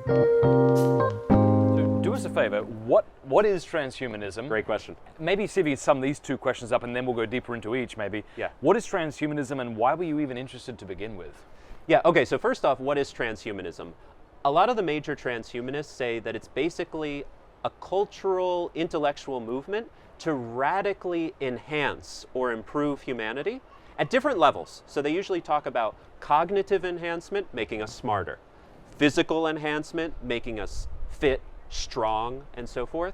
So do us a favor, what is transhumanism? Great question. Maybe see if you sum these two questions up and then we'll go deeper into each maybe. Yeah. What is transhumanism and why were you even interested to begin with? Yeah, okay, so first off, what is transhumanism? A lot of the major transhumanists say that it's basically a cultural, intellectual movement to radically enhance or improve humanity at different levels. So they usually talk about cognitive enhancement, making us smarter, physical enhancement, making us fit, strong, and so forth.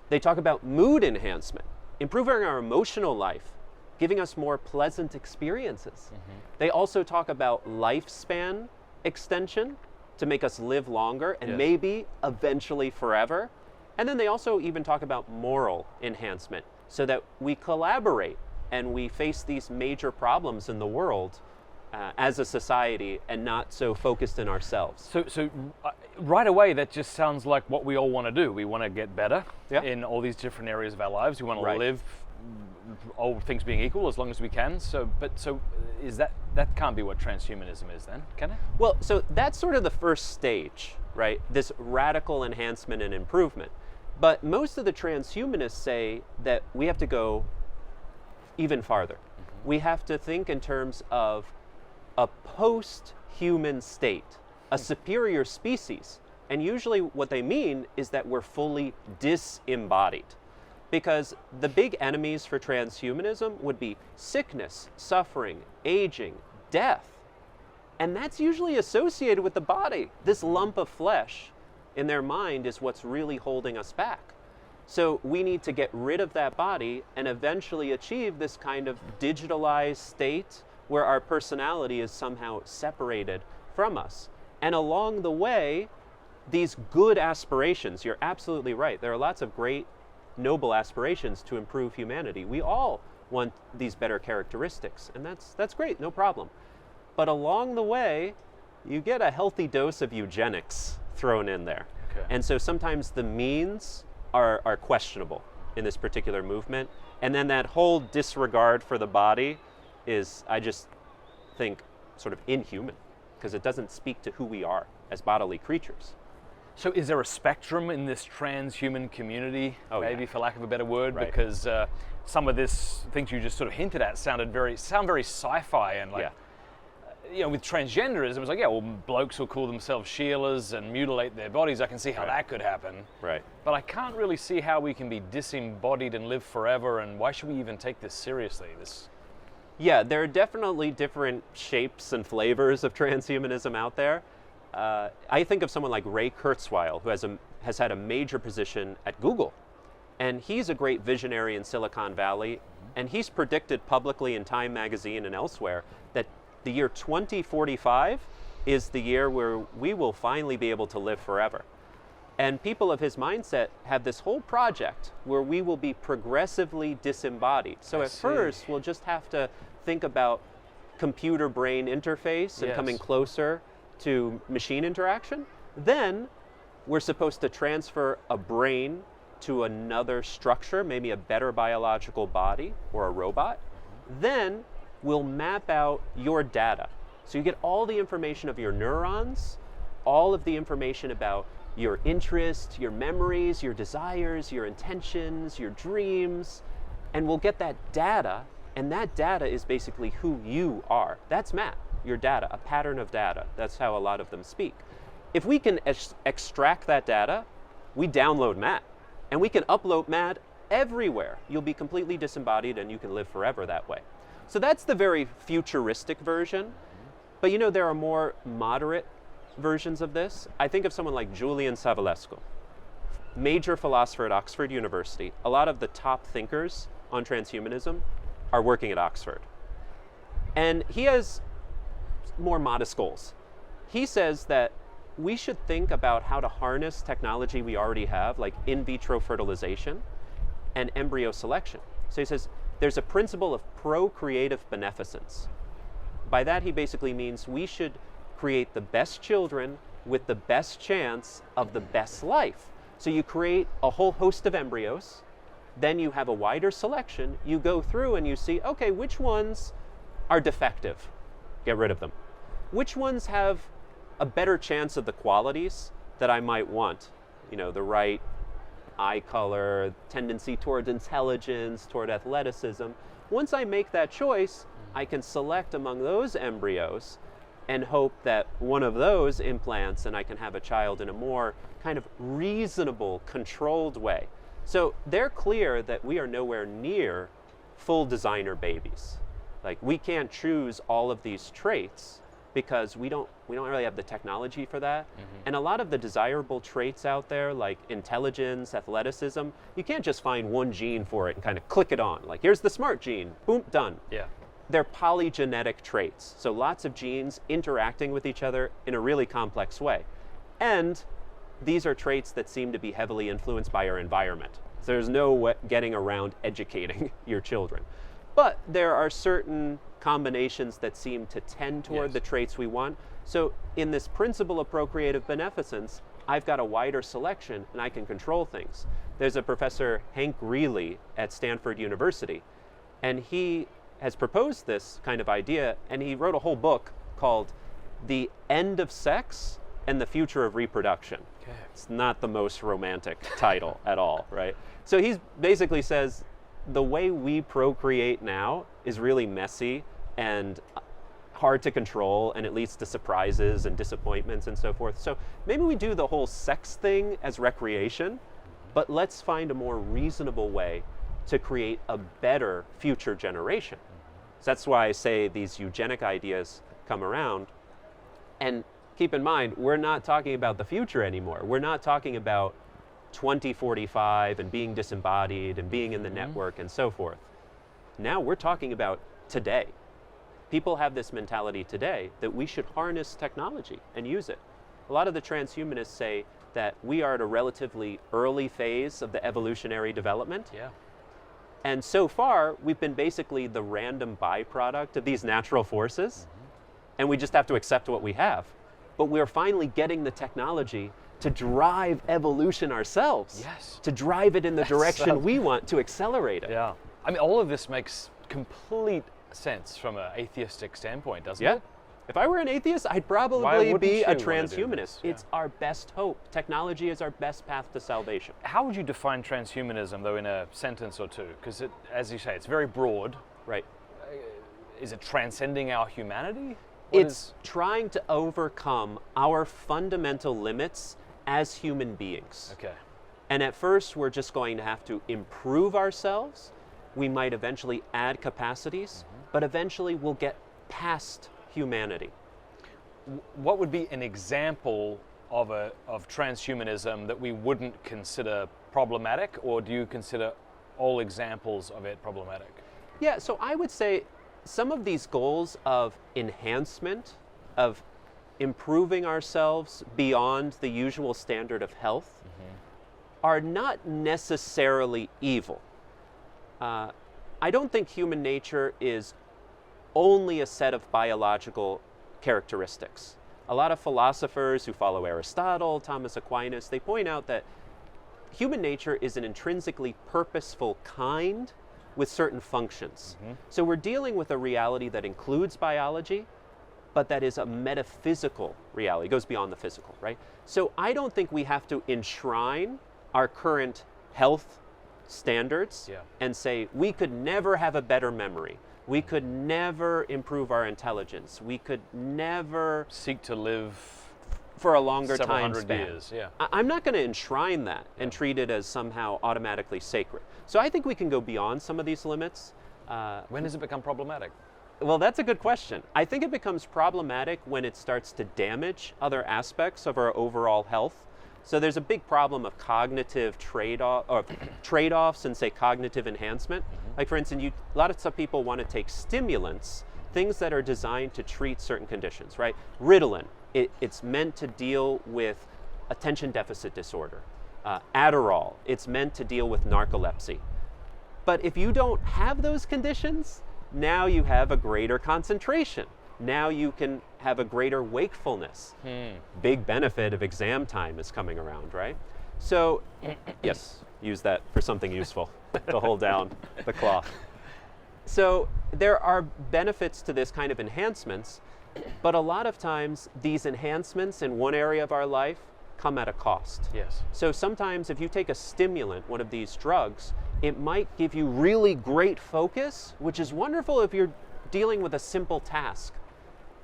They talk about mood enhancement, improving our emotional life, giving us more pleasant experiences. They also talk about lifespan extension to make us live longer and maybe eventually forever. And then they also even talk about moral enhancement so that we collaborate and we face these major problems in the world as a society and not so focused in ourselves. So right away that just sounds like what we all want to do. We want to get better in all these different areas of our lives. We want to live, all things being equal, as long as we can. So is that can't be what transhumanism is then, can it? Well, so that's sort of the first stage, right? This radical enhancement and improvement. But most of the transhumanists say that we have to go even farther. We have to think in terms of a post-human state, a superior species. And usually what they mean is that we're fully disembodied. Because the big enemies for transhumanism would be sickness, suffering, aging, death. And that's usually associated with the body. This lump of flesh in their mind is what's really holding us back. So we need to get rid of that body and eventually achieve this kind of digitalized state where our personality is somehow separated from us. And along the way, these good aspirations, you're absolutely right, there are lots of great, noble aspirations to improve humanity. We all want these better characteristics, and that's great, no problem. But along the way, you get a healthy dose of eugenics thrown in there. Okay. And so sometimes the means are questionable in this particular movement. And then that whole disregard for the body is, I just think, sort of inhuman, because it doesn't speak to who we are as bodily creatures. So is there a spectrum in this transhuman community, maybe for lack of a better word? Right. Because some of this things you just sort of hinted at sound very sci-fi and like, you know, with transgenderism, it's like, yeah, well, blokes will call themselves Sheilas and mutilate their bodies. I can see how that could happen. Right. But I can't really see how we can be disembodied and live forever, and why should we even take this seriously? Yeah, there are definitely different shapes and flavors of transhumanism out there. I think of someone like Ray Kurzweil, who has had a major position at Google. And he's a great visionary in Silicon Valley, and he's predicted publicly in Time magazine and elsewhere that the year 2045 is the year where we will finally be able to live forever. And people of his mindset have this whole project where we will be progressively disembodied. So at first, we'll just have to think about computer-brain interface and coming closer to machine interaction. Then we're supposed to transfer a brain to another structure, maybe a better biological body or a robot. Then we'll map out your data. So you get all the information of your neurons, all of the information about your interests, your memories, your desires, your intentions, your dreams, and we'll get that data, and that data is basically who you are. That's Matt, your data, a pattern of data. That's how a lot of them speak. If we can extract that data, we download Matt, and we can upload Matt everywhere. You'll be completely disembodied and you can live forever that way. So that's the very futuristic version. But you know, there are more moderate versions of this. I think of someone like Julian Savulescu, major philosopher at Oxford University. A lot of the top thinkers on transhumanism are working at Oxford. And he has more modest goals. He says that we should think about how to harness technology we already have, like in vitro fertilization and embryo selection. So he says, there's a principle of procreative beneficence. By that, he basically means we should create the best children with the best chance of the best life. So you create a whole host of embryos, then you have a wider selection, you go through and you see, okay, which ones are defective? Get rid of them. Which ones have a better chance of the qualities that I might want. You know, the right eye color, tendency toward intelligence, toward athleticism. Once I make that choice, I can select among those embryos and hope that one of those implants and I can have a child in a more kind of reasonable, controlled way. So they're clear that we are nowhere near full designer babies. Like, we can't choose all of these traits because we don't really have the technology for that. And a lot of the desirable traits out there, like intelligence, athleticism, you can't just find one gene for it and kind of click it on. Like, here's the smart gene, boom, done. Yeah. They're polygenetic traits, so lots of genes interacting with each other in a really complex way. And these are traits that seem to be heavily influenced by our environment. So there's no way getting around educating your children. But there are certain combinations that seem to tend toward the traits we want. So in this principle of procreative beneficence, I've got a wider selection and I can control things. There's a professor, Hank Greeley, at Stanford University, and he has proposed this kind of idea, and he wrote a whole book called The End of Sex and the Future of Reproduction. Okay. It's not the most romantic title at all, right? So he basically says the way we procreate now is really messy and hard to control, and it leads to surprises and disappointments and so forth. So maybe we do the whole sex thing as recreation, but let's find a more reasonable way to create a better future generation. So that's why I say these eugenic ideas come around. And keep in mind, we're not talking about the future anymore. We're not talking about 2045 and being disembodied and being in the network and so forth. Now we're talking about today. People have this mentality today that we should harness technology and use it. A lot of the transhumanists say that we are at a relatively early phase of the evolutionary development. Yeah. And so far, we've been basically the random byproduct of these natural forces, and we just have to accept what we have. But we're finally getting the technology to drive evolution ourselves, to drive it in the direction we want, to accelerate it. Yeah. I mean, all of this makes complete sense from an atheistic standpoint, doesn't it? If I were an atheist, I'd probably be a transhumanist. It's our best hope. Technology is our best path to salvation. How would you define transhumanism, though, in a sentence or two? Because, as you say, it's very broad. Right. Is it transcending our humanity? It's trying to overcome our fundamental limits as human beings. Okay. And at first, we're just going to have to improve ourselves. We might eventually add capacities, but eventually we'll get past humanity. What would be an example of transhumanism that we wouldn't consider problematic, or do you consider all examples of it problematic? Yeah, so I would say some of these goals of enhancement, of improving ourselves beyond the usual standard of health, are not necessarily evil. I don't think human nature is only a set of biological characteristics. A lot of philosophers who follow Aristotle, Thomas Aquinas, they point out that human nature is an intrinsically purposeful kind with certain functions. So we're dealing with a reality that includes biology, but that is a metaphysical reality. It goes beyond the physical, right? So I don't think we have to enshrine our current health standards and say we could never have a better memory. We could never improve our intelligence. We could never seek to live for a longer several time hundred span. Years. Yeah. I'm not going to enshrine that and treat it as somehow automatically sacred. So I think we can go beyond some of these limits. When does it become problematic? Well, that's a good question. I think it becomes problematic when it starts to damage other aspects of our overall health. So there's a big problem of cognitive trade-offs and, say, cognitive enhancement. Like, for instance, a lot of people want to take stimulants, things that are designed to treat certain conditions, right? Ritalin, it's meant to deal with attention deficit disorder. Adderall, it's meant to deal with narcolepsy. But if you don't have those conditions, now you have a greater concentration. Now you can have a greater wakefulness. Big benefit of exam time is coming around, right? So, yes, use that for something useful to hold down the cloth. So there are benefits to this kind of enhancements, but a lot of times these enhancements in one area of our life come at a cost. Yes. So sometimes if you take a stimulant, one of these drugs, it might give you really great focus, which is wonderful if you're dealing with a simple task.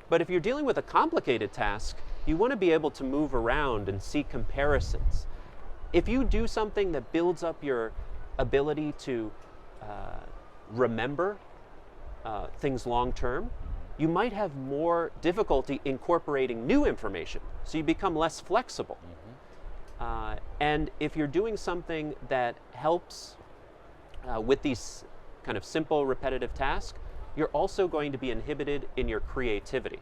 But if you're dealing with a complicated task, you want to be able to move around and see comparisons. If you do something that builds up your ability to remember things long term, you might have more difficulty incorporating new information, so you become less flexible. And if you're doing something that helps with these kind of simple, repetitive tasks, you're also going to be inhibited in your creativity.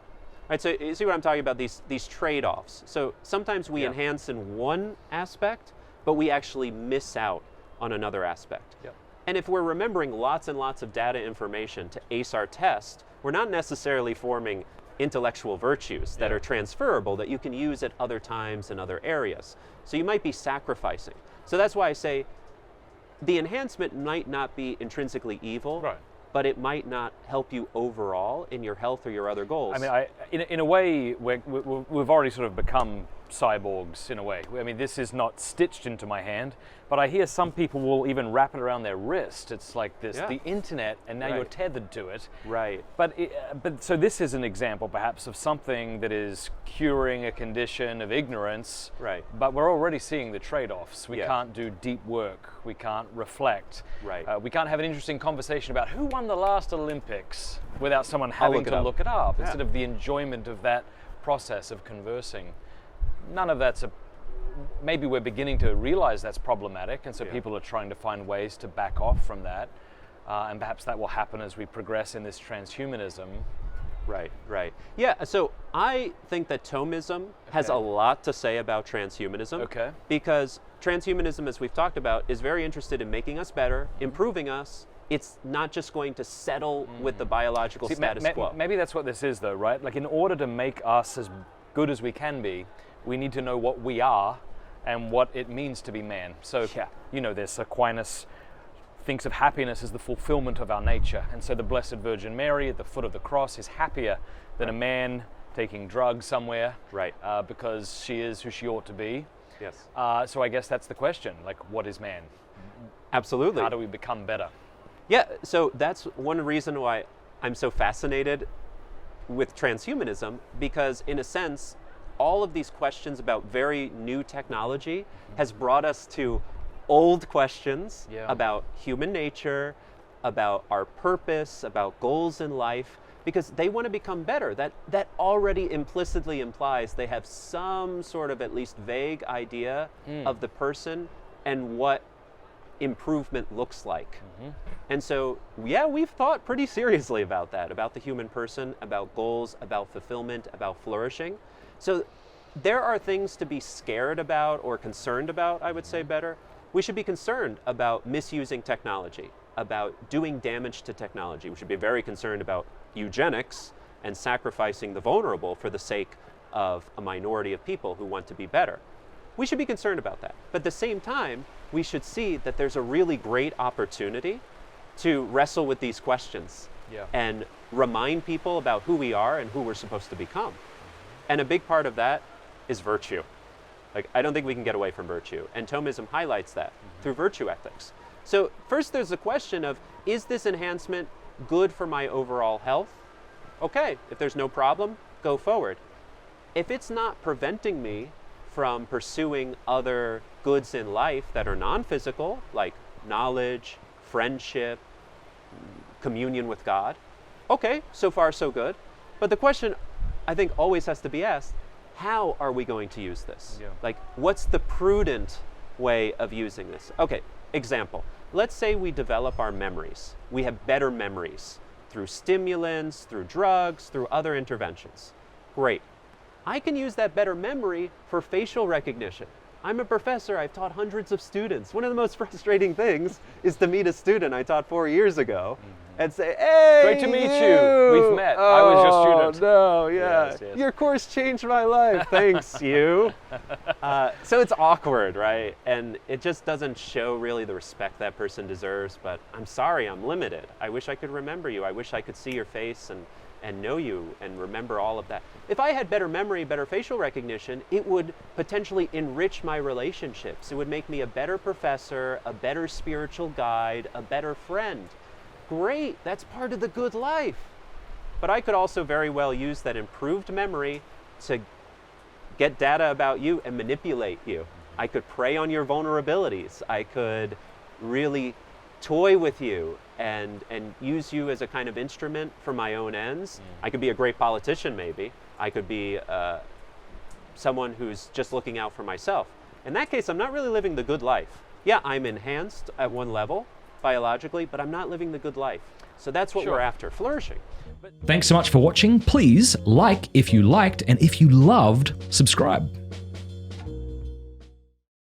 Right, so you see what I'm talking about, these trade-offs. So sometimes we enhance in one aspect, but we actually miss out on another aspect. And if we're remembering lots and lots of data information to ace our test, we're not necessarily forming intellectual virtues that are transferable that you can use at other times in other areas. So you might be sacrificing. So that's why I say the enhancement might not be intrinsically evil, but it might not help you overall in your health or your other goals. I mean, in a way, we've already sort of become cyborgs in a way. I mean, this is not stitched into my hand, but I hear some people will even wrap it around their wrist. It's like this, the internet, and now you're tethered to it. But so this is an example, perhaps, of something that is curing a condition of ignorance. But we're already seeing the trade-offs. We can't do deep work. We can't reflect. We can't have an interesting conversation about who won the last Olympics without someone having to look it up instead of the enjoyment of that process of conversing. None of that's maybe we're beginning to realize that's problematic, and so people are trying to find ways to back off from that, and perhaps that will happen as we progress in this transhumanism. Yeah, so I think that Thomism has a lot to say about transhumanism, because transhumanism, as we've talked about, is very interested in making us better, improving us. It's not just going to settle with the biological status quo. Maybe that's what this is, though, right? Like, in order to make us as good as we can be, we need to know what we are and what it means to be man. So, you know, there's Aquinas thinks of happiness as the fulfillment of our nature. And so the Blessed Virgin Mary at the foot of the cross is happier than a man taking drugs somewhere because she is who she ought to be. So I guess that's the question, like, what is man? Absolutely. How do we become better? Yeah, so that's one reason why I'm so fascinated with transhumanism, because in a sense, all of these questions about very new technology has brought us to old questions about human nature, about our purpose, about goals in life, because they want to become better. That already implicitly implies they have some sort of at least vague idea of the person and what improvement looks like. And so, we've thought pretty seriously about that, about the human person, about goals, about fulfillment, about flourishing. So there are things to be scared about or concerned about, I would say better. We should be concerned about misusing technology, about doing damage to technology. We should be very concerned about eugenics and sacrificing the vulnerable for the sake of a minority of people who want to be better. We should be concerned about that. But at the same time, we should see that there's a really great opportunity to wrestle with these questions and remind people about who we are and who we're supposed to become. And a big part of that is virtue. Like, I don't think we can get away from virtue. And Thomism highlights that through virtue ethics. So first there's the question of, is this enhancement good for my overall health? Okay, if there's no problem, go forward. If it's not preventing me from pursuing other goods in life that are non-physical, like knowledge, friendship, communion with God, okay, so far so good. But the question I think always has to be asked, how are we going to use this? Like, what's the prudent way of using this? Okay, example. Let's say we develop our memories. We have better memories through stimulants, through drugs, through other interventions. Great. I can use that better memory for facial recognition. I'm a professor, I've taught hundreds of students. One of the most frustrating things is to meet a student I taught 4 years ago and say, hey, great to meet you. We've met. I was your student. No, your course changed my life. Thanks, you. So it's awkward, right? And it just doesn't show really the respect that person deserves, but I'm sorry, I'm limited. I wish I could remember you. I wish I could see your face and and know you and remember all of that. If I had better memory, better facial recognition, it would potentially enrich my relationships. It would make me a better professor, a better spiritual guide, a better friend. Great, that's part of the good life. But I could also very well use that improved memory to get data about you and manipulate you. I could prey on your vulnerabilities. I could really toy with you and use you as a kind of instrument for my own ends. I could be a great politician, maybe. I could be someone who's just looking out for myself. In that case, I'm not really living the good life. Yeah, I'm enhanced at one level biologically, but I'm not living the good life. So that's what we're after, flourishing. Thanks so much for watching. Please like if you liked, and if you loved, subscribe.